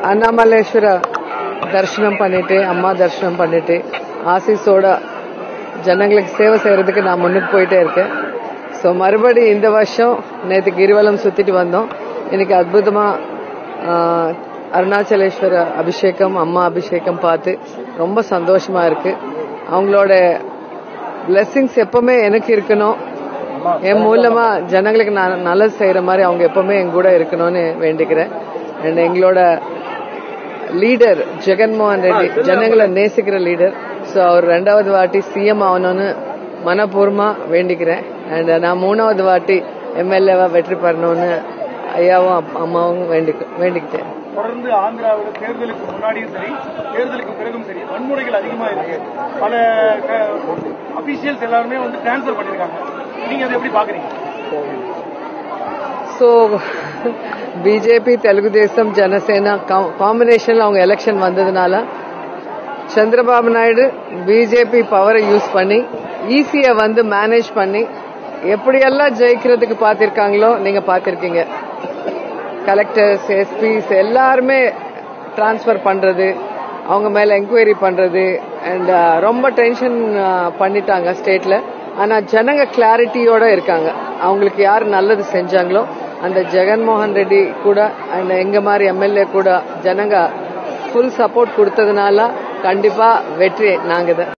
அண்ணாமலேஸ்வர தரிசனம் பண்ணிட்டு அம்மா தரிசனம் பண்ணிட்டு ஆசீஸோட ஜனங்களுக்கு சேவை செய்யறதுக்கு நான் முன்னுக்கு போயிட்டே இருக்கேன். ஸோ மறுபடி இந்த வருஷம் நேற்று கிரிவலம் சுத்திட்டு வந்தோம். இன்னைக்கு அற்புதமா அருணாச்சலேஸ்வர அபிஷேகம் அம்மா அபிஷேகம் பார்த்து ரொம்ப சந்தோஷமா இருக்கு. அவங்களோட பிளெஸிங்ஸ் எப்பவுமே எனக்கு இருக்கணும். என் மூலமா ஜனங்களுக்கு நான் நல்லது செய்யற மாதிரி அவங்க எப்பவுமே என் கூட இருக்கணும்னு வேண்டிக்கிறேன். அண்ட் எங்களோட லீடர் ஜெகன்மோகன் ரெட்டி ஜனங்களை நேசிக்கிற லீடர். ஸோ அவர் 2வது வாட்டி சிஎம் ஆகணும்னு மனப்பூர்வமா வேண்டிக்கிறேன். அண்ட் நான் 3வது வாட்டி எம்எல்ஏவா வெற்றி பெறணும்னு ஐயாவும் அம்மாவும் வேண்டிக்கிட்டேன். தொடர்ந்து ஆந்திராவில் தேர்தலுக்கு முன்னாடியும் சரி தேர்தலுக்கு பிறகும் சரி வன்முறைகள் அதிகமா இருக்கு. பல அபிஷியல்ஸ் எல்லாருமே டிரான்ஸ்பர் பண்ணிருக்காங்க. நீங்க அதை எப்படி பாக்குறீங்க? ஸோ பிஜேபி தெலுங்குதேசம் ஜனசேனா காம்பினேஷன்ல அவங்க எலெக்ஷன் வந்ததுனால சந்திரபாபு நாயுடு பிஜேபி பவரை யூஸ் பண்ணி ஈஸியா மேனேஜ் பண்ணி எப்படியெல்லாம் ஜெயிக்கிறதுக்கு பார்த்திருக்காங்களோ நீங்க பார்த்திருக்கீங்க. கலெக்டர்ஸ் எஸ்பிஸ் எல்லாருமே டிரான்ஸ்பர் பண்றது அவங்க மேல என்கொயரி பண்றது அண்ட் ரொம்ப டென்ஷன் பண்ணிட்டாங்க ஸ்டேட்ல. ஆனா ஜனங்க கிளாரிட்டியோட இருக்காங்க. அவங்களுக்கு யார் நல்லது செஞ்சாங்களோ அந்த ஜெகன்மோகன் ரெட்டி கூட அண்ட் எங்க மாதிரி எம்எல்ஏ கூட ஜனங்க ஃபுல் சப்போர்ட் கொடுத்ததுனால கண்டிப்பா வெற்றி நாங்க தான்.